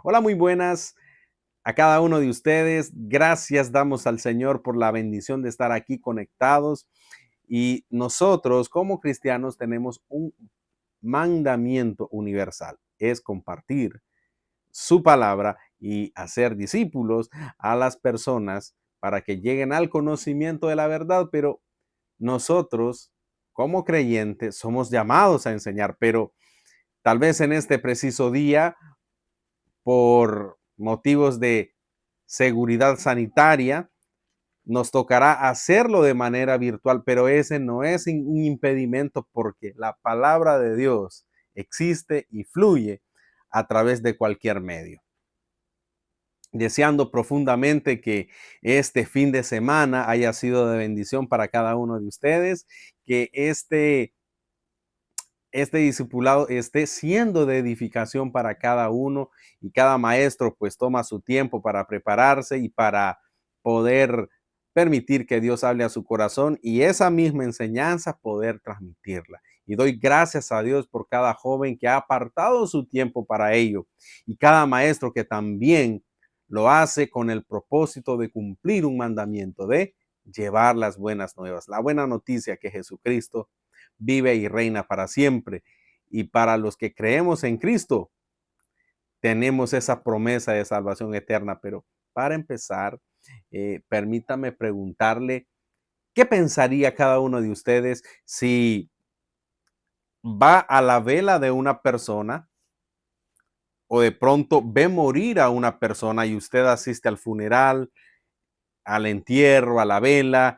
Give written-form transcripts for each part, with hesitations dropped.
Hola, muy buenas a cada uno de ustedes. Gracias damos al Señor por la bendición de estar aquí conectados. Y nosotros como cristianos tenemos un mandamiento universal, es compartir su palabra y hacer discípulos a las personas para que lleguen al conocimiento de la verdad, pero nosotros como creyentes somos llamados a enseñar, pero tal vez en este preciso día, por motivos de seguridad sanitaria, nos tocará hacerlo de manera virtual, pero ese no es un impedimento porque la palabra de Dios existe y fluye a través de cualquier medio. Deseando profundamente que este fin de semana haya sido de bendición para cada uno de ustedes, que este discipulado esté siendo de edificación para cada uno y cada maestro pues toma su tiempo para prepararse y para poder permitir que Dios hable a su corazón y esa misma enseñanza poder transmitirla. Y doy gracias a Dios por cada joven que ha apartado su tiempo para ello y cada maestro que también lo hace con el propósito de cumplir un mandamiento, de llevar las buenas nuevas, la buena noticia que Jesucristo vive y reina para siempre. Y para los que creemos en Cristo, tenemos esa promesa de salvación eterna. Pero para empezar, permítame preguntarle, ¿qué pensaría cada uno de ustedes si va a la vela de una persona o de pronto ve morir a una persona y usted asiste al funeral, al entierro, a la vela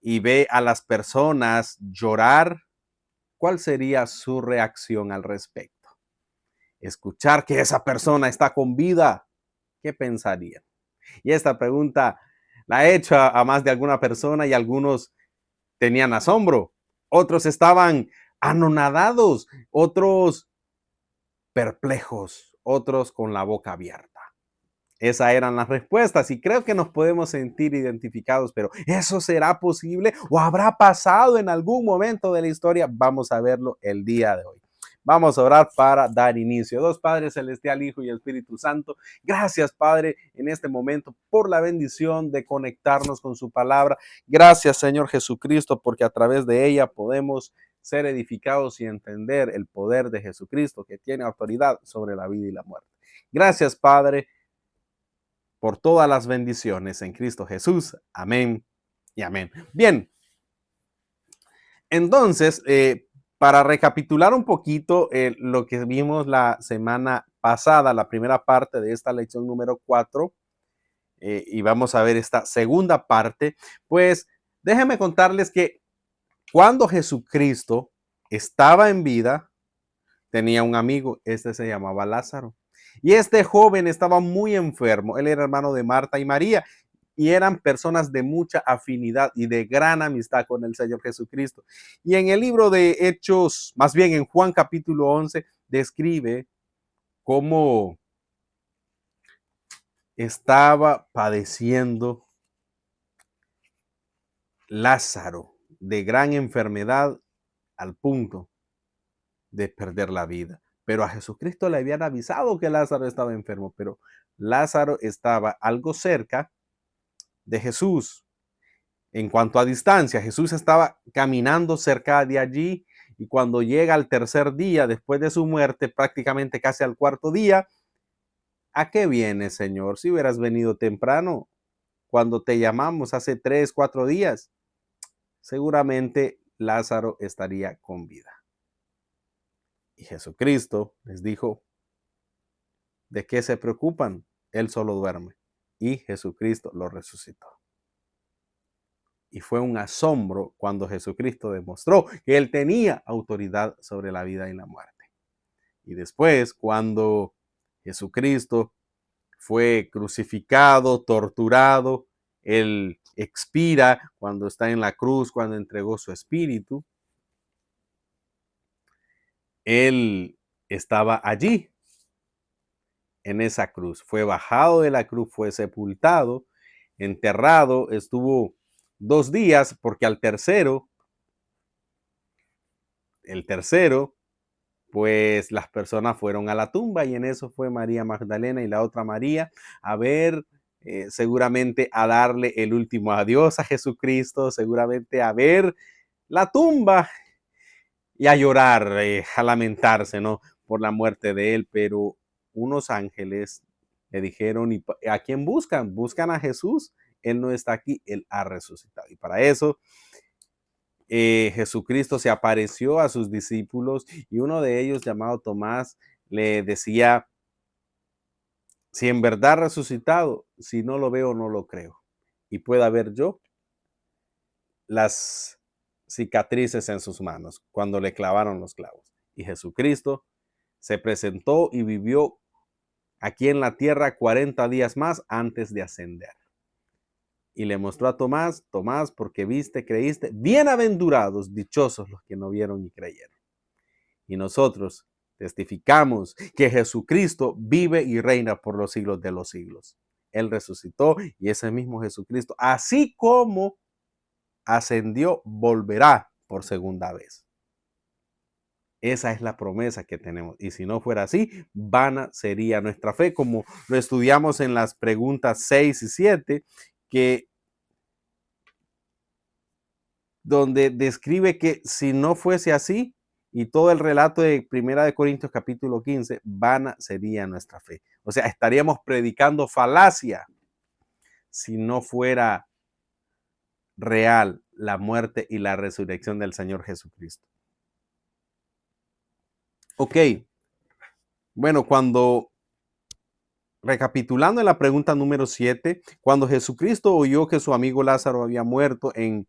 y ve a las personas llorar? ¿Cuál sería su reacción al respecto? Escuchar que esa persona está con vida, ¿qué pensaría? Y esta pregunta la he hecho a más de alguna persona y algunos tenían asombro, otros estaban anonadados, otros perplejos, otros con la boca abierta. Esas eran las respuestas y creo que nos podemos sentir identificados, pero ¿eso será posible o habrá pasado en algún momento de la historia? Vamos a verlo el día de hoy. Vamos a orar para dar inicio. Dios Padre Celestial, Hijo y Espíritu Santo, gracias Padre en este momento por la bendición de conectarnos con su palabra. Gracias Señor Jesucristo porque a través de ella podemos ser edificados y entender el poder de Jesucristo que tiene autoridad sobre la vida y la muerte. Gracias Padre por todas las bendiciones en Cristo Jesús. Amén y amén. Bien, entonces, para recapitular un poquito lo que vimos la semana pasada, la primera parte de esta lección número 4, y vamos a ver esta segunda parte, pues déjenme contarles que cuando Jesucristo estaba en vida, tenía un amigo, este se llamaba Lázaro. Y este joven estaba muy enfermo, él era hermano de Marta y María, y eran personas de mucha afinidad y de gran amistad con el Señor Jesucristo. Y en el libro de Hechos, más bien en Juan capítulo 11, describe cómo estaba padeciendo Lázaro de gran enfermedad al punto de perder la vida. Pero a Jesucristo le habían avisado que Lázaro estaba enfermo, pero Lázaro estaba algo cerca de Jesús. En cuanto a distancia, Jesús estaba caminando cerca de allí y cuando llega al tercer día después de su muerte, prácticamente casi al cuarto día, ¿a qué viene, Señor? Si hubieras venido temprano, cuando te llamamos hace 3, 4 días, seguramente Lázaro estaría con vida. Y Jesucristo les dijo, ¿de qué se preocupan? Él solo duerme. Y Jesucristo lo resucitó. Y fue un asombro cuando Jesucristo demostró que él tenía autoridad sobre la vida y la muerte. Y después, cuando Jesucristo fue crucificado, torturado, él expira cuando está en la cruz, cuando entregó su espíritu, él estaba allí en esa cruz. Fue bajado de la cruz, fue sepultado, enterrado, estuvo 2 días porque el tercero pues las personas fueron a la tumba y en eso fue María Magdalena y la otra María a ver, seguramente a darle el último adiós a Jesucristo, seguramente a ver la tumba y a llorar, a lamentarse, ¿no? Por la muerte de él, pero unos ángeles le dijeron, ¿y a quién buscan? Buscan a Jesús, él no está aquí, él ha resucitado. Y para eso Jesucristo se apareció a sus discípulos y uno de ellos, llamado Tomás, le decía, si en verdad ha resucitado, si no lo veo, no lo creo. Y pueda ver yo las cicatrices en sus manos cuando le clavaron los clavos. Y Jesucristo se presentó y vivió aquí en la tierra 40 días más antes de ascender. Y le mostró a Tomás, Tomás, porque viste, creíste, bienaventurados, dichosos los que no vieron y creyeron. Y nosotros testificamos que Jesucristo vive y reina por los siglos de los siglos. Él resucitó y ese mismo Jesucristo, así como ascendió, volverá por segunda vez. Esa es la promesa que tenemos. Y si no fuera así, vana sería nuestra fe, como lo estudiamos en las preguntas 6 y 7, que donde describe que si no fuese así, y todo el relato de Primera de Corintios capítulo 15, vana sería nuestra fe. O sea, estaríamos predicando falacia si no fuera real la muerte y la resurrección del Señor Jesucristo. Ok, bueno, recapitulando en la pregunta número 7, cuando Jesucristo oyó que su amigo Lázaro había muerto en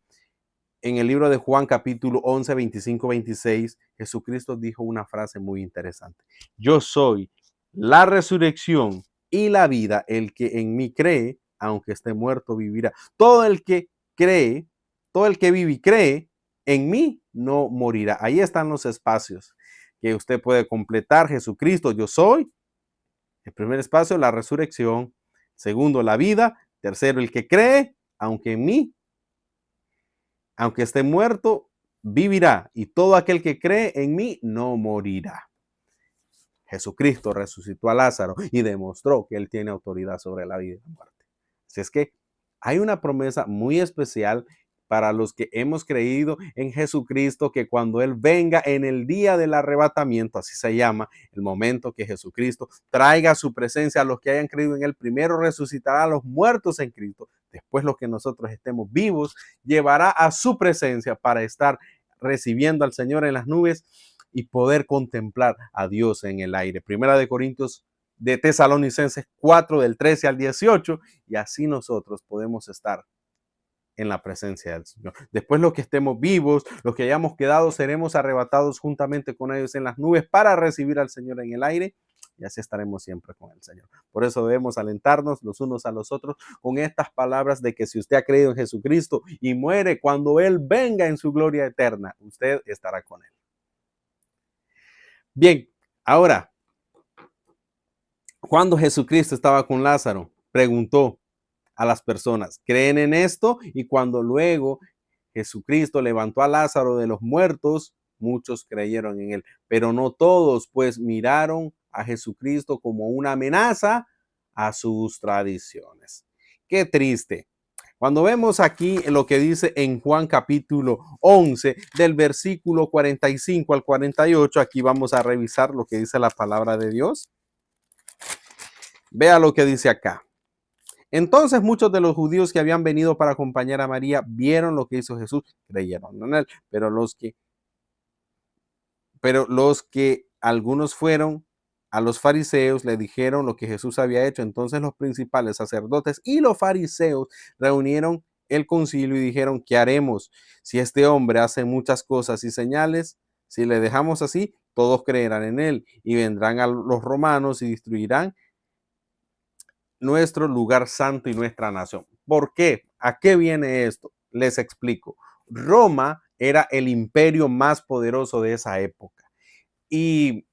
el libro de Juan capítulo 11, 25, 26, Jesucristo dijo una frase muy interesante. Yo soy la resurrección y la vida. El que en mí cree, aunque esté muerto, vivirá. Todo el que cree, todo el que vive y cree en mí, no morirá. Ahí están los espacios que usted puede completar. Jesucristo, yo soy. El primer espacio, la resurrección. Segundo, la vida. Tercero, el que cree, aunque en mí, aunque esté muerto, vivirá. Y todo aquel que cree en mí no morirá. Jesucristo resucitó a Lázaro y demostró que él tiene autoridad sobre la vida y la muerte. Así es que hay una promesa muy especial para los que hemos creído en Jesucristo, que cuando Él venga en el día del arrebatamiento, así se llama, el momento que Jesucristo traiga su presencia a los que hayan creído en Él, primero resucitará a los muertos en Cristo, después los que nosotros estemos vivos, llevará a su presencia para estar recibiendo al Señor en las nubes y poder contemplar a Dios en el aire. Primera de Corintios de Tesalonicenses 4 del 13 al 18, y así nosotros podemos estar en la presencia del Señor. Después los que estemos vivos, los que hayamos quedado, seremos arrebatados juntamente con ellos en las nubes para recibir al Señor en el aire, y así estaremos siempre con el Señor. Por eso debemos alentarnos los unos a los otros con estas palabras de que si usted ha creído en Jesucristo y muere, cuando Él venga en su gloria eterna, usted estará con Él. Bien, ahora, cuando Jesucristo estaba con Lázaro, preguntó a las personas, ¿creen en esto? Y cuando luego Jesucristo levantó a Lázaro de los muertos, muchos creyeron en él, pero no todos, pues miraron a Jesucristo como una amenaza a sus tradiciones. Qué triste. Cuando vemos aquí lo que dice en Juan capítulo 11, del versículo 45 al 48, aquí vamos a revisar lo que dice la palabra de Dios. Vea lo que dice acá. Entonces muchos de los judíos que habían venido para acompañar a María vieron lo que hizo Jesús, creyeron en él, pero los que algunos fueron a los fariseos le dijeron lo que Jesús había hecho. Entonces los principales sacerdotes y los fariseos reunieron el concilio y dijeron, ¿qué haremos? Si este hombre hace muchas cosas y señales, si le dejamos así, todos creerán en él y vendrán a los romanos y destruirán nuestro lugar santo y nuestra nación. ¿Por qué? ¿A qué viene esto? Les explico. Roma era el imperio más poderoso de esa época y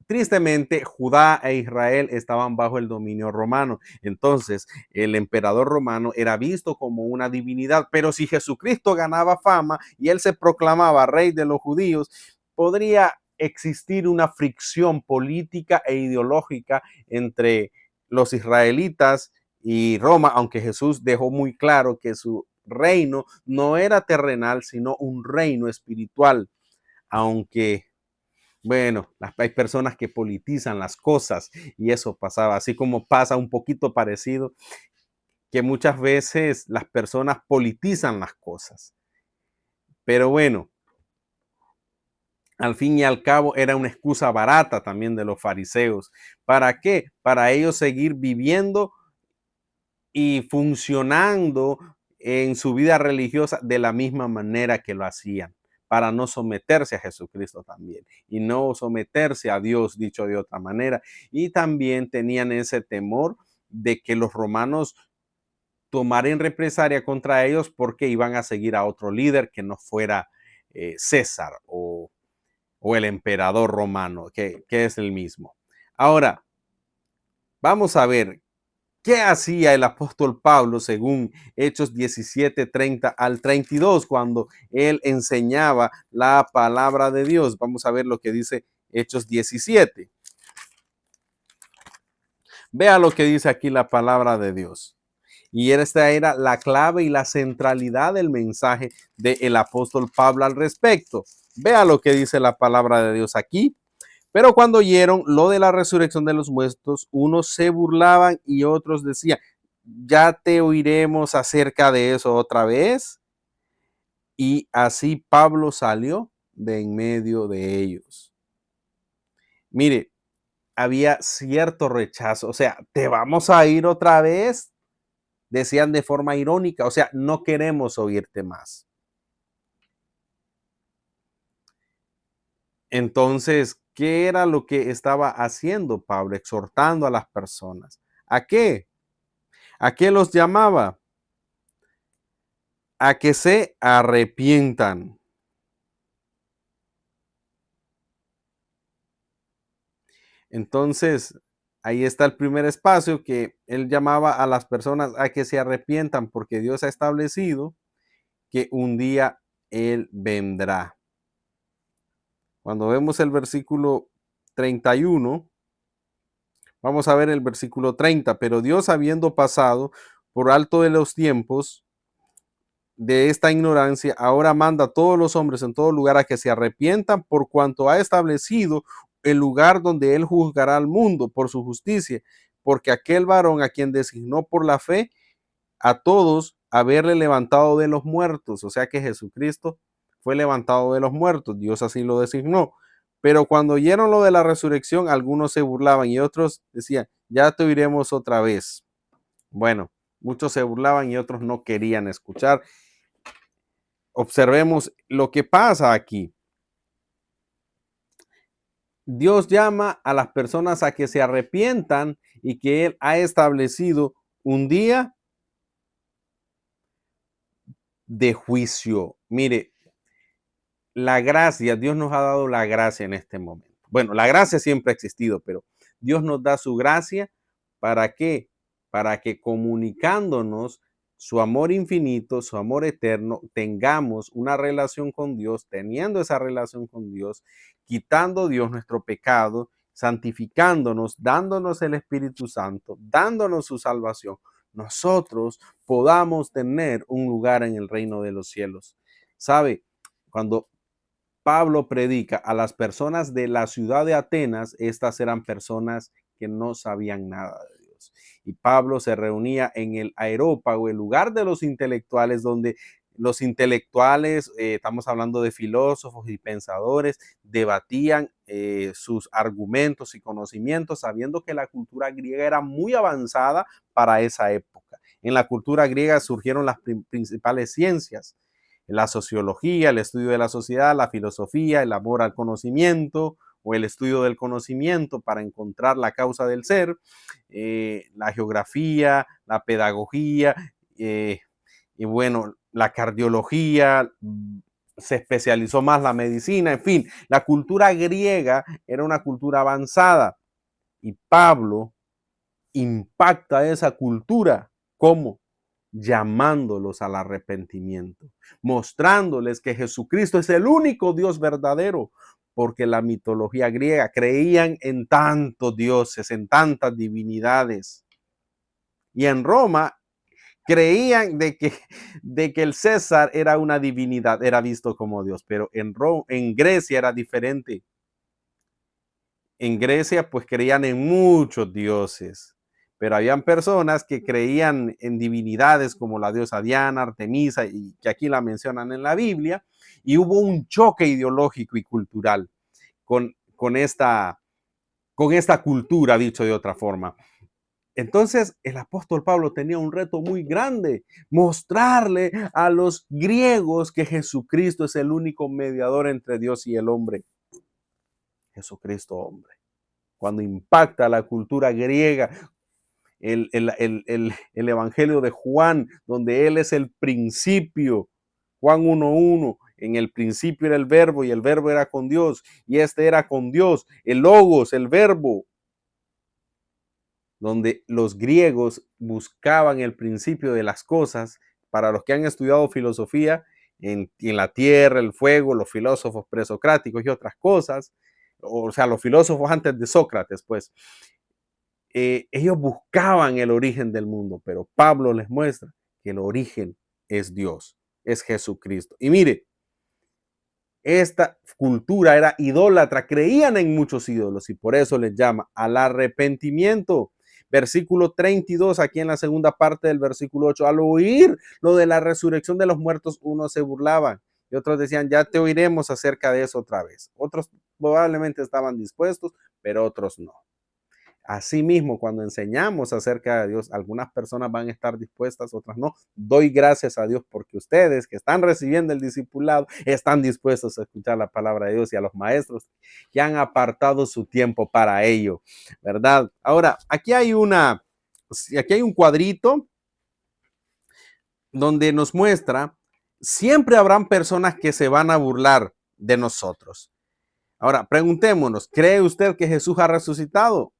tristemente Judá e Israel estaban bajo el dominio romano. Entonces el emperador romano era visto como una divinidad, pero si Jesucristo ganaba fama y él se proclamaba rey de los judíos, podría existir una fricción política e ideológica entre los israelitas y Roma, aunque Jesús dejó muy claro que su reino no era terrenal, sino un reino espiritual, aunque bueno, hay personas que politizan las cosas y eso pasaba, así como pasa un poquito parecido, que muchas veces las personas politizan las cosas. Pero bueno, al fin y al cabo era una excusa barata también de los fariseos. ¿Para qué? Para ellos seguir viviendo y funcionando en su vida religiosa de la misma manera que lo hacían, para no someterse a Jesucristo también y no someterse a Dios, dicho de otra manera. Y también tenían ese temor de que los romanos tomaran represalia contra ellos porque iban a seguir a otro líder que no fuera César o el emperador romano, que es el mismo. Ahora, vamos a ver qué hacía el apóstol Pablo según Hechos 17, 30 al 32, cuando él enseñaba la palabra de Dios. Vamos a ver lo que dice Hechos 17. Vea lo que dice aquí la palabra de Dios. Y esta era la clave y la centralidad del mensaje del apóstol Pablo al respecto. Vea lo que dice la palabra de Dios aquí. Pero cuando oyeron lo de la resurrección de los muertos, unos se burlaban y otros decían, ya te oiremos acerca de eso otra vez. Y así Pablo salió de en medio de ellos. Mire, había cierto rechazo, o sea, te vamos a ir otra vez, decían de forma irónica, o sea, no queremos oírte más. Entonces, ¿qué era lo que estaba haciendo Pablo? Exhortando a las personas. ¿A qué? ¿A qué los llamaba? A que se arrepientan. Entonces, ahí está el primer espacio que él llamaba a las personas a que se arrepientan porque Dios ha establecido que un día Él vendrá. Cuando vemos el versículo 31, vamos a ver el versículo 30, pero Dios habiendo pasado por alto de los tiempos de esta ignorancia, ahora manda a todos los hombres en todo lugar a que se arrepientan por cuanto ha establecido el lugar donde Él juzgará al mundo por su justicia, porque aquel varón a quien designó por la fe a todos haberle levantado de los muertos, o sea que Jesucristo fue levantado de los muertos, Dios así lo designó. Pero cuando oyeron lo de la resurrección, algunos se burlaban y otros decían, ya te oiremos otra vez. Bueno, muchos se burlaban y otros no querían escuchar. Observemos lo que pasa aquí. Dios llama a las personas a que se arrepientan y que Él ha establecido un día de juicio. Mire, la gracia, Dios nos ha dado la gracia en este momento. Bueno, la gracia siempre ha existido, pero Dios nos da su gracia. ¿Para qué? Para que comunicándonos su amor infinito, su amor eterno, tengamos una relación con Dios, teniendo esa relación con Dios, quitando Dios nuestro pecado, santificándonos, dándonos el Espíritu Santo, dándonos su salvación, nosotros podamos tener un lugar en el reino de los cielos. ¿Sabe? Cuando Pablo predica a las personas de la ciudad de Atenas, estas eran personas que no sabían nada de Dios. Y Pablo se reunía en el Areópago, el lugar de los intelectuales, donde los intelectuales, estamos hablando de filósofos y pensadores, debatían sus argumentos y conocimientos, sabiendo que la cultura griega era muy avanzada para esa época. En la cultura griega surgieron las principales ciencias, la sociología, el estudio de la sociedad, la filosofía, el amor al conocimiento o el estudio del conocimiento para encontrar la causa del ser, la geografía, la pedagogía y bueno, la cardiología, se especializó más la medicina, en fin, la cultura griega era una cultura avanzada y Pablo impacta esa cultura. ¿Cómo? Llamándolos al arrepentimiento, mostrándoles que Jesucristo es el único Dios verdadero. porque la mitología griega creían en tantos dioses, en tantas divinidades. Y en Roma creían de que el César era una divinidad, era visto como Dios, pero en Grecia era diferente. En Grecia pues creían en muchos dioses, pero habían personas que creían en divinidades como la diosa Diana, Artemisa, y que aquí la mencionan en la Biblia, y hubo un choque ideológico y cultural con esta cultura, dicho de otra forma. Entonces el apóstol Pablo tenía un reto muy grande, mostrarle a los griegos que Jesucristo es el único mediador entre Dios y el hombre. Jesucristo hombre. Cuando impacta la cultura griega, el Evangelio de Juan, donde Él es el principio, Juan 1:1, en el principio era el verbo y el verbo era con Dios y este era con Dios, el logos, el verbo, donde los griegos buscaban el principio de las cosas. Para los que han estudiado filosofía, en la tierra, el fuego, los filósofos presocráticos y otras cosas, o sea, los filósofos antes de Sócrates, pues, ellos buscaban el origen del mundo, pero Pablo les muestra que el origen es Dios, es Jesucristo. Y mire, esta cultura era idólatra, creían en muchos ídolos y por eso les llama al arrepentimiento. Versículo 32, aquí en la segunda parte del versículo 8, al oír lo de la resurrección de los muertos, unos se burlaban y otros decían, ya te oiremos acerca de eso otra vez. Otros probablemente estaban dispuestos, pero otros no. Asimismo, cuando enseñamos acerca de Dios, algunas personas van a estar dispuestas, otras no. Doy gracias a Dios porque ustedes que están recibiendo el discipulado están dispuestos a escuchar la palabra de Dios y a los maestros que han apartado su tiempo para ello, ¿verdad? Ahora, aquí hay un cuadrito donde nos muestra, siempre habrán personas que se van a burlar de nosotros. Ahora, preguntémonos, ¿cree usted que Jesús ha resucitado?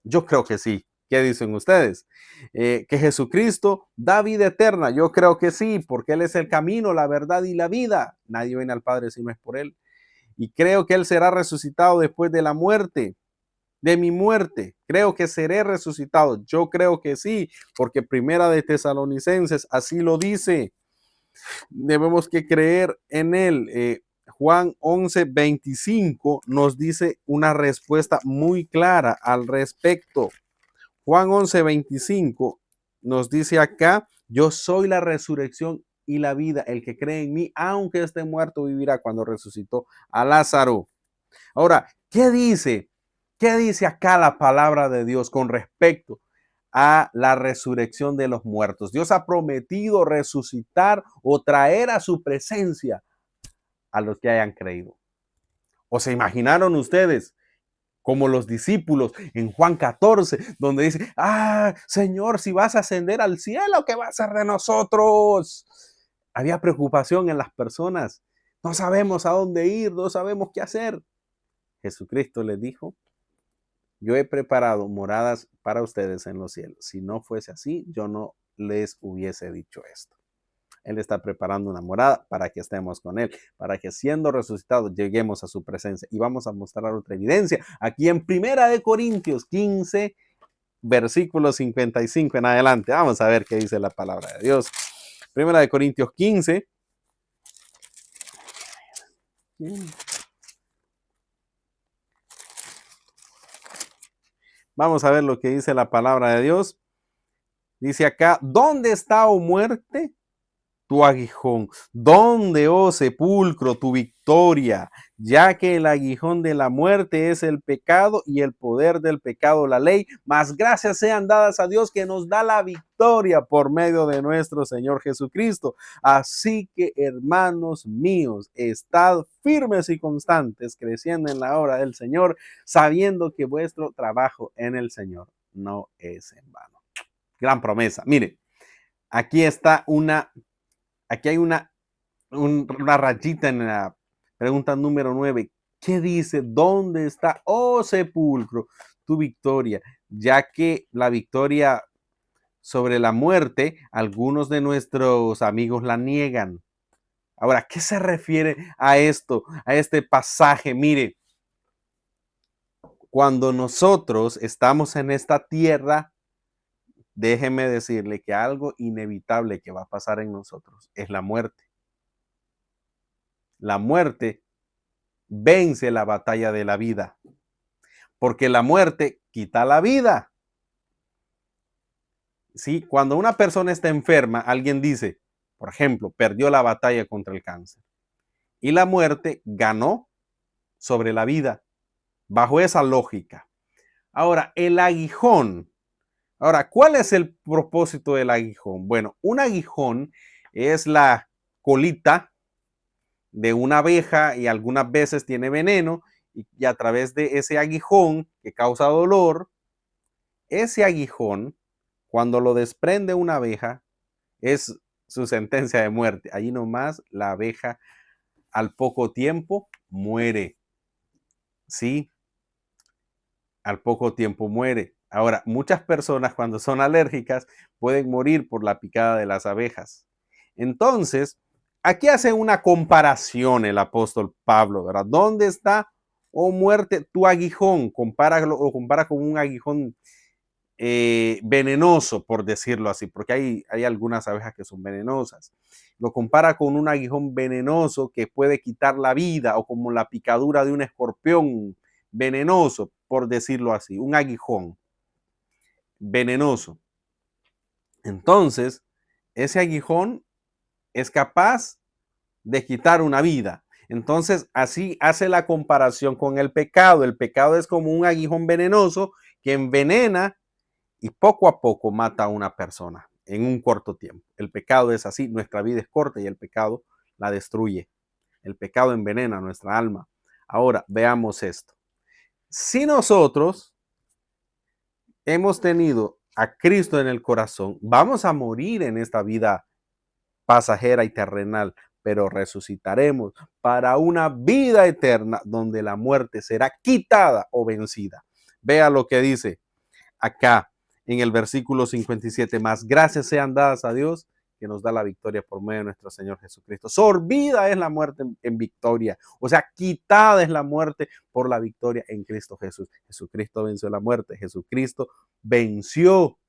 Yo creo que sí. ¿Qué dicen ustedes? Que Jesucristo da vida eterna. Yo creo que sí, porque Él es el camino, la verdad y la vida. Nadie viene al Padre si no es por Él. Y creo que Él será resucitado después de la muerte, de mi muerte. Creo que seré resucitado. Yo creo que sí, porque Primera de Tesalonicenses así lo dice. Debemos que creer en Él. Juan 11:25 nos dice una respuesta muy clara al respecto. Juan 11:25 nos dice acá, yo soy la resurrección y la vida. El que cree en mí, aunque esté muerto, vivirá, cuando resucitó a Lázaro. Ahora, ¿qué dice? ¿Qué dice acá la palabra de Dios con respecto a la resurrección de los muertos? Dios ha prometido resucitar o traer a su presencia a los que hayan creído. ¿O se imaginaron ustedes como los discípulos en Juan 14, donde dice, Señor, si vas a ascender al cielo, ¿qué va a ser de nosotros? Había preocupación en las personas. No sabemos a dónde ir, no sabemos qué hacer. Jesucristo les dijo, yo he preparado moradas para ustedes en los cielos. Si no fuese así, yo no les hubiese dicho esto. Él está preparando una morada para que estemos con Él, para que siendo resucitados lleguemos a su presencia. Y vamos a mostrar otra evidencia aquí en Primera de Corintios 15, versículo 55 en adelante. Vamos a ver qué dice la palabra de Dios. Primera de Corintios 15. Vamos a ver lo que dice la palabra de Dios. Dice acá, ¿dónde está, oh muerte, tu aguijón? ¿Dónde, oh sepulcro, tu victoria? Ya que el aguijón de la muerte es el pecado y el poder del pecado la ley, mas gracias sean dadas a Dios que nos da la victoria por medio de nuestro Señor Jesucristo. Así que, hermanos míos, estad firmes y constantes, creciendo en la obra del Señor, sabiendo que vuestro trabajo en el Señor no es en vano. Gran promesa. Mire, aquí está aquí hay una rayita en la pregunta número 9. ¿Qué dice? ¿Dónde está, oh sepulcro, tu victoria? Ya que la victoria sobre la muerte, algunos de nuestros amigos la niegan. Ahora, ¿qué se refiere a esto, a este pasaje? Mire, cuando nosotros estamos en esta tierra, déjeme decirle que algo inevitable que va a pasar en nosotros es la muerte. La muerte vence la batalla de la vida, porque la muerte quita la vida. ¿Sí? Cuando una persona está enferma, alguien dice, por ejemplo, perdió la batalla contra el cáncer y la muerte ganó sobre la vida, bajo esa lógica. Ahora, el aguijón. Ahora, ¿cuál es el propósito del aguijón? Bueno, un aguijón es la colita de una abeja y algunas veces tiene veneno y a través de ese aguijón que causa dolor, ese aguijón, cuando lo desprende una abeja, es su sentencia de muerte. Allí nomás la abeja al poco tiempo muere. Sí, al poco tiempo muere. Ahora, muchas personas cuando son alérgicas pueden morir por la picada de las abejas. Entonces, aquí hace una comparación el apóstol Pablo, ¿verdad? ¿Dónde está, oh muerte, tu aguijón? Lo compara con un aguijón venenoso, por decirlo así, porque hay algunas abejas que son venenosas. Lo compara con un aguijón venenoso que puede quitar la vida, o como la picadura de un escorpión venenoso, por decirlo así, un aguijón venenoso. Entonces, ese aguijón es capaz de quitar una vida. Entonces, así hace la comparación con el pecado. El pecado es como un aguijón venenoso que envenena y poco a poco mata a una persona en un corto tiempo. El pecado es así, nuestra vida es corta y el pecado la destruye. El pecado envenena nuestra alma. Ahora, veamos esto. Si nosotros hemos tenido a Cristo en el corazón, vamos a morir en esta vida pasajera y terrenal, pero resucitaremos para una vida eterna donde la muerte será quitada o vencida. Vea lo que dice acá en el versículo 57, más gracias sean dadas a Dios que nos da la victoria por medio de nuestro Señor Jesucristo. Sorbida es la muerte en victoria, o sea, quitada es la muerte por la victoria en Cristo Jesús. Jesucristo venció la muerte, Jesucristo venció,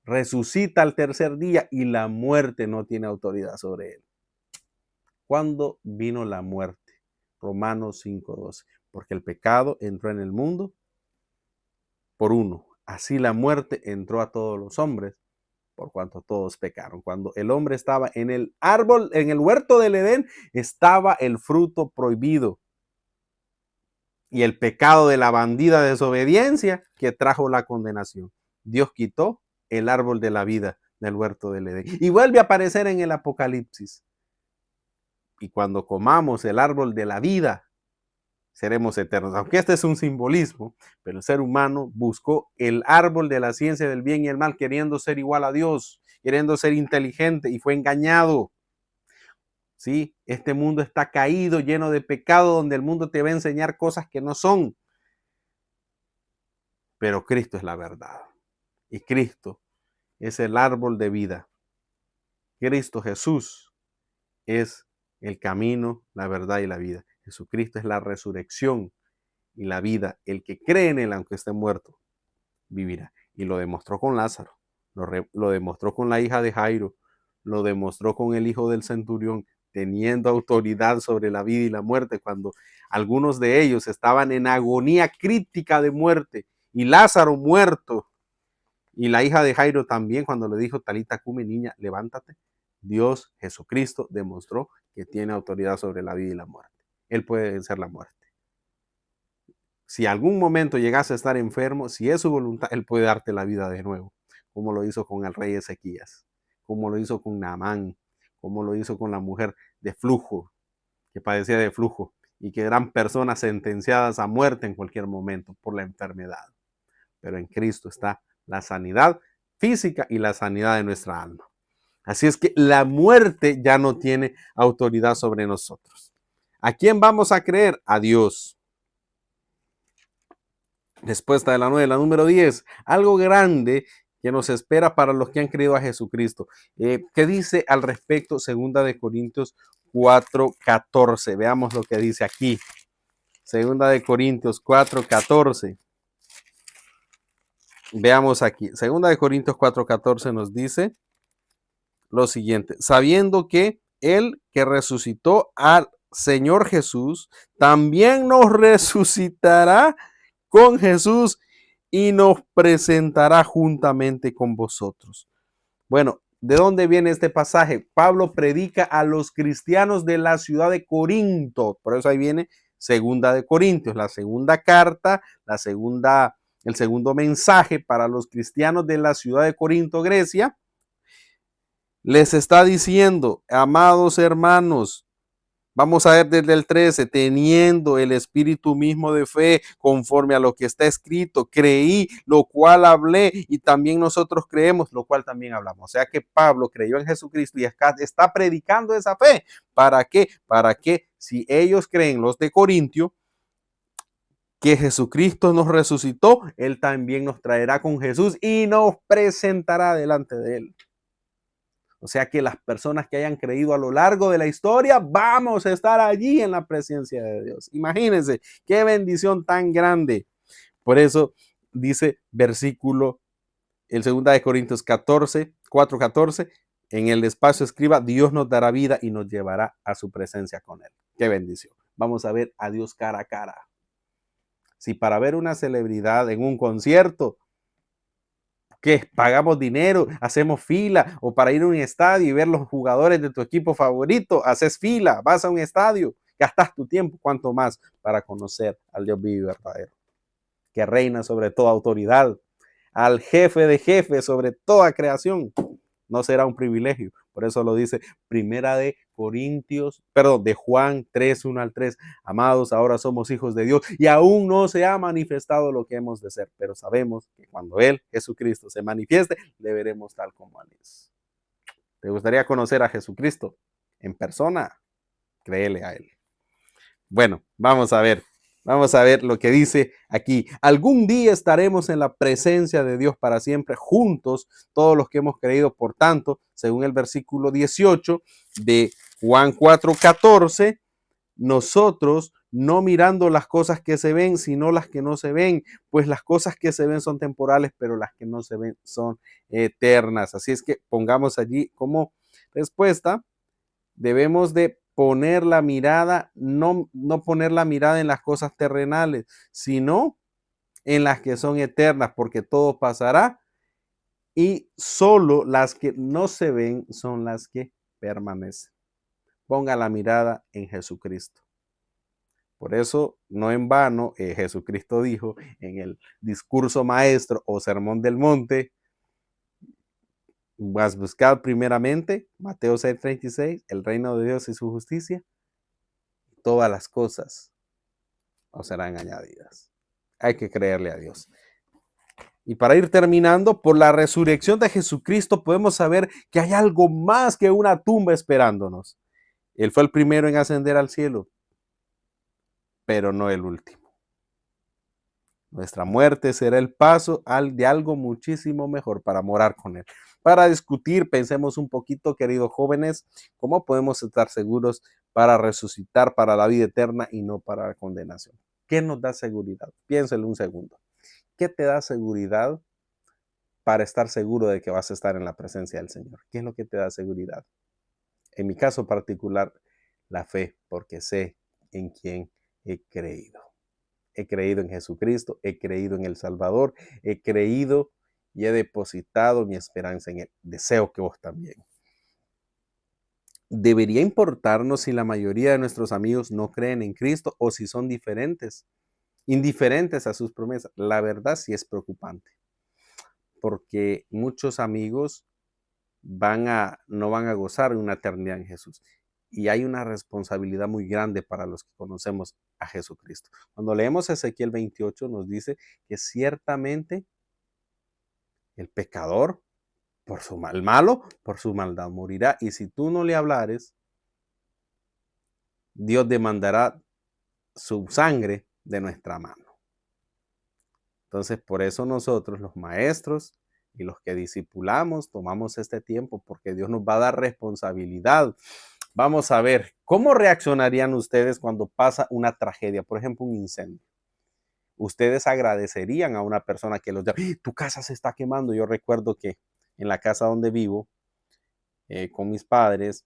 resucita al tercer día y la muerte no tiene autoridad sobre él. ¿Cuándo vino la muerte? Romanos 5:12, porque el pecado entró en el mundo por uno. Así la muerte entró a todos los hombres, por cuanto todos pecaron. Cuando el hombre estaba en el árbol, en el huerto del Edén, estaba el fruto prohibido. Y el pecado de la bandida desobediencia que trajo la condenación. Dios quitó el árbol de la vida del huerto del Edén. Y vuelve a aparecer en el Apocalipsis. Y cuando comamos el árbol de la vida, seremos eternos. Aunque este es un simbolismo, pero el ser humano buscó el árbol de la ciencia del bien y el mal, queriendo ser igual a Dios, queriendo ser inteligente, y fue engañado. ¿Sí? Este mundo está caído, lleno de pecado, donde el mundo te va a enseñar cosas que no son. Pero Cristo es la verdad. Y Cristo es el árbol de vida. Cristo Jesús es el camino, la verdad y la vida. Jesucristo es la resurrección y la vida. El que cree en él, aunque esté muerto, vivirá. Y lo demostró con Lázaro, lo demostró con la hija de Jairo, lo demostró con el hijo del centurión, teniendo autoridad sobre la vida y la muerte, cuando algunos de ellos estaban en agonía crítica de muerte, y Lázaro muerto, y la hija de Jairo también, cuando le dijo, Talita cumi, niña, levántate. Dios, Jesucristo, demostró que tiene autoridad sobre la vida y la muerte. Él puede vencer la muerte. Si algún momento llegas a estar enfermo, si es su voluntad, Él puede darte la vida de nuevo, como lo hizo con el rey Ezequías, como lo hizo con Naamán, como lo hizo con la mujer de flujo, que padecía de flujo, y que eran personas sentenciadas a muerte en cualquier momento por la enfermedad. Pero en Cristo está la sanidad física y la sanidad de nuestra alma. Así es que la muerte ya no tiene autoridad sobre nosotros. ¿A quién vamos a creer? A Dios. Respuesta de la 9, la número 10. Algo grande que nos espera para los que han creído a Jesucristo. ¿Qué dice al respecto 2 Corintios 4:14. Veamos lo que dice aquí. Segunda de Corintios 4:14. Veamos aquí. Segunda de Corintios 4:14 nos dice lo siguiente: sabiendo que el que resucitó al Señor Jesús, también nos resucitará con Jesús y nos presentará juntamente con vosotros. Bueno, ¿de dónde viene este pasaje? Pablo predica a los cristianos de la ciudad de Corinto. Por eso ahí viene Segunda de Corintios, la segunda carta, el segundo mensaje para los cristianos de la ciudad de Corinto, Grecia. Les está diciendo, amados hermanos, vamos a ver desde el 13, teniendo el espíritu mismo de fe, conforme a lo que está escrito, creí, lo cual hablé, y también nosotros creemos, lo cual también hablamos. O sea que Pablo creyó en Jesucristo y está predicando esa fe. ¿Para qué? Para que si ellos creen, los de Corintio, que Jesucristo nos resucitó, Él también nos traerá con Jesús y nos presentará delante de Él. O sea que las personas que hayan creído a lo largo de la historia, vamos a estar allí en la presencia de Dios. Imagínense, qué bendición tan grande. Por eso dice versículo, el 2 de Corintios 4:14, en el espacio escriba, Dios nos dará vida y nos llevará a su presencia con Él. Qué bendición. Vamos a ver a Dios cara a cara. Si para ver una celebridad en un concierto, ¿qué? Pagamos dinero, hacemos fila, o para ir a un estadio y ver los jugadores de tu equipo favorito, haces fila, vas a un estadio, gastas tu tiempo, cuanto más para conocer al Dios vivo y verdadero, que reina sobre toda autoridad, al jefe de jefes sobre toda creación. No será un privilegio. Por eso lo dice de Juan 3:1-3. Amados, ahora somos hijos de Dios y aún no se ha manifestado lo que hemos de ser, pero sabemos que cuando Él, Jesucristo, se manifieste, le veremos tal como Él es. ¿Te gustaría conocer a Jesucristo en persona? Créele a Él. Bueno, vamos a ver lo que dice aquí. Algún día estaremos en la presencia de Dios para siempre, juntos, todos los que hemos creído. Por tanto, según el versículo 18 de Juan 4:14, nosotros no mirando las cosas que se ven, sino las que no se ven, pues las cosas que se ven son temporales, pero las que no se ven son eternas. Así es que pongamos allí como respuesta, debemos de poner la mirada, no poner la mirada en las cosas terrenales, sino en las que son eternas, porque todo pasará y solo las que no se ven son las que permanecen. Ponga la mirada en Jesucristo. Por eso, no en vano, Jesucristo dijo en el discurso maestro o sermón del monte, vas a buscar primeramente, Mateo 6:36, el reino de Dios y su justicia, todas las cosas os serán añadidas. Hay que creerle a Dios. Y para ir terminando, por la resurrección de Jesucristo podemos saber que hay algo más que una tumba esperándonos. Él fue el primero en ascender al cielo, pero no el último. Nuestra muerte será el paso de algo muchísimo mejor para morar con Él. Para discutir, pensemos un poquito, queridos jóvenes, cómo podemos estar seguros para resucitar para la vida eterna y no para la condenación. ¿Qué nos da seguridad? Piénselo un segundo. ¿Qué te da seguridad para estar seguro de que vas a estar en la presencia del Señor? ¿Qué es lo que te da seguridad? En mi caso particular, la fe, porque sé en quién he creído. He creído en Jesucristo, he creído en el Salvador, he creído y he depositado mi esperanza en Él. Deseo que vos también. ¿Debería importarnos si la mayoría de nuestros amigos no creen en Cristo o si son indiferentes a sus promesas? La verdad sí es preocupante, porque muchos amigos no van a gozar de una eternidad en Jesús. Y hay una responsabilidad muy grande para los que conocemos a Jesucristo. Cuando leemos Ezequiel 28 nos dice que ciertamente el pecador, el malo, por su maldad morirá. Y si tú no le hablares, Dios demandará su sangre de nuestra mano. Entonces, por eso nosotros, los maestros y los que discipulamos, tomamos este tiempo, porque Dios nos va a dar responsabilidad Vamos a ver, ¿cómo reaccionarían ustedes cuando pasa una tragedia? Por ejemplo, un incendio. Ustedes agradecerían a una persona que los llama, ¡Ah! Tu casa se está quemando. Yo recuerdo que en la casa donde vivo, con mis padres,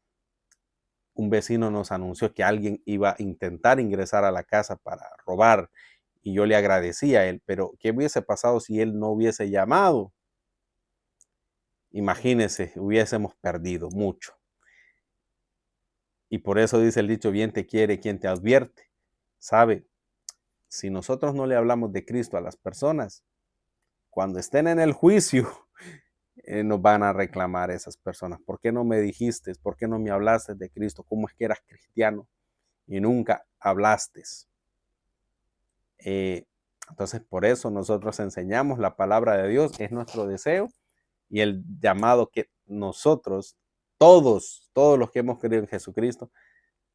un vecino nos anunció que alguien iba a intentar ingresar a la casa para robar y yo le agradecía a él, pero ¿qué hubiese pasado si él no hubiese llamado? Imagínense, hubiésemos perdido mucho. Y por eso dice el dicho, bien te quiere quien te advierte. ¿Sabe? Si nosotros no le hablamos de Cristo a las personas, cuando estén en el juicio, nos van a reclamar esas personas. ¿Por qué no me dijiste? ¿Por qué no me hablaste de Cristo? ¿Cómo es que eras cristiano y nunca hablaste? Entonces, por eso nosotros enseñamos la palabra de Dios, es nuestro deseo y el llamado que nosotros, todos los que hemos creído en Jesucristo,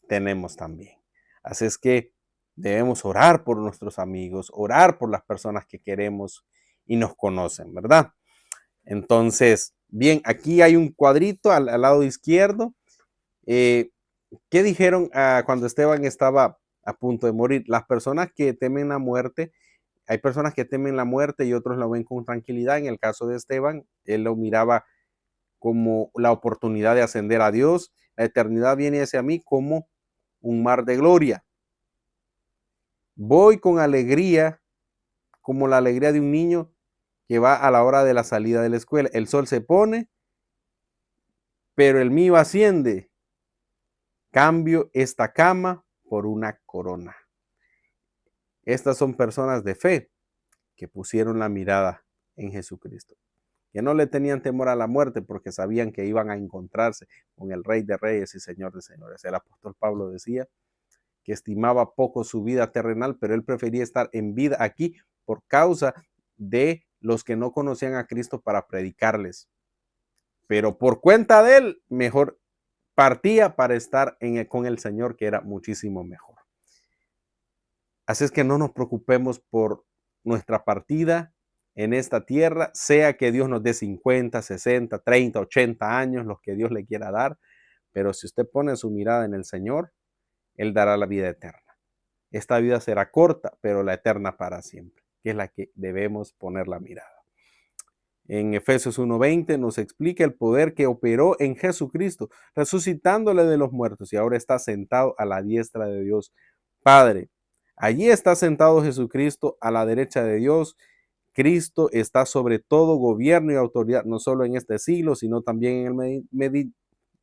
tenemos también. Así es que debemos orar por nuestros amigos, orar por las personas que queremos y nos conocen, ¿verdad? Entonces, bien, aquí hay un cuadrito al lado izquierdo. ¿Qué dijeron cuando Esteban estaba a punto de morir? Las personas que temen la muerte, hay personas que temen la muerte y otros la ven con tranquilidad. En el caso de Esteban, él lo miraba como la oportunidad de ascender a Dios. La eternidad viene hacia mí como un mar de gloria. Voy con alegría, como la alegría de un niño que va a la hora de la salida de la escuela. El sol se pone, pero el mío asciende. Cambio esta cama por una corona. Estas son personas de fe que pusieron la mirada en Jesucristo, que no le tenían temor a la muerte porque sabían que iban a encontrarse con el Rey de Reyes y Señor de Señores. El apóstol Pablo decía que estimaba poco su vida terrenal, pero él prefería estar en vida aquí por causa de los que no conocían a Cristo para predicarles. Pero por cuenta de él, mejor partía para estar con el Señor, que era muchísimo mejor. Así es que no nos preocupemos por nuestra partida en esta tierra, sea que Dios nos dé 50, 60, 30, 80 años, los que Dios le quiera dar, pero si usted pone su mirada en el Señor, Él dará la vida eterna. Esta vida será corta, pero la eterna para siempre, que es la que debemos poner la mirada. En Efesios 1:20 nos explica el poder que operó en Jesucristo, resucitándole de los muertos y ahora está sentado a la diestra de Dios Padre. Allí está sentado Jesucristo a la derecha de Dios. Cristo está sobre todo gobierno y autoridad, no solo en este siglo, sino también en el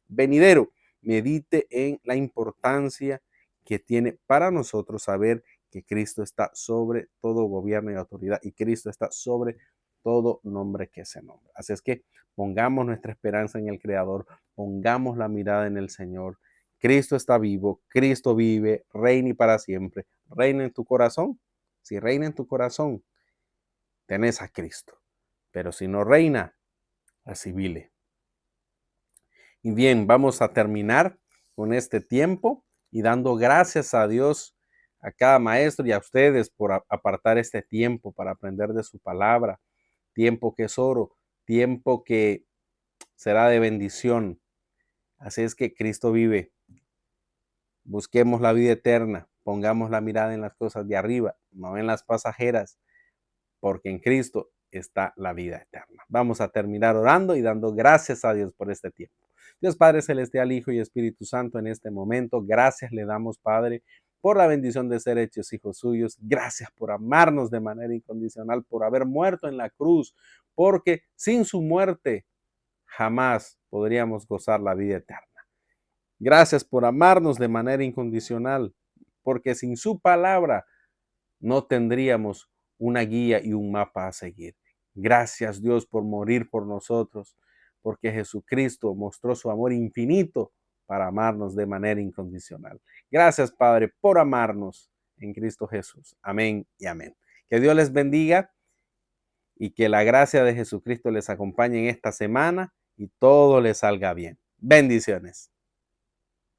venidero. Medite en la importancia que tiene para nosotros saber que Cristo está sobre todo gobierno y autoridad y Cristo está sobre todo nombre que se nombra. Así es que pongamos nuestra esperanza en el Creador, pongamos la mirada en el Señor. Cristo está vivo, Cristo vive, reina y para siempre. Reina en tu corazón. Si reina en tu corazón, tenés a Cristo. Pero si no reina, recibile. Y bien, vamos a terminar con este tiempo y dando gracias a Dios, a cada maestro y a ustedes por apartar este tiempo para aprender de su palabra. Tiempo que es oro, tiempo que será de bendición. Así es que Cristo vive. Busquemos la vida eterna, pongamos la mirada en las cosas de arriba, no en las pasajeras, porque en Cristo está la vida eterna. Vamos a terminar orando y dando gracias a Dios por este tiempo. Dios Padre Celestial, Hijo y Espíritu Santo, en este momento, gracias le damos, Padre, por la bendición de ser hechos hijos suyos. Gracias por amarnos de manera incondicional, por haber muerto en la cruz, porque sin su muerte jamás podríamos gozar la vida eterna. Gracias por amarnos de manera incondicional, porque sin su palabra no tendríamos una guía y un mapa a seguir. Gracias, Dios, por morir por nosotros, porque Jesucristo mostró su amor infinito para amarnos de manera incondicional. Gracias, Padre, por amarnos en Cristo Jesús. Amén y amén. Que Dios les bendiga y que la gracia de Jesucristo les acompañe en esta semana y todo les salga bien. Bendiciones.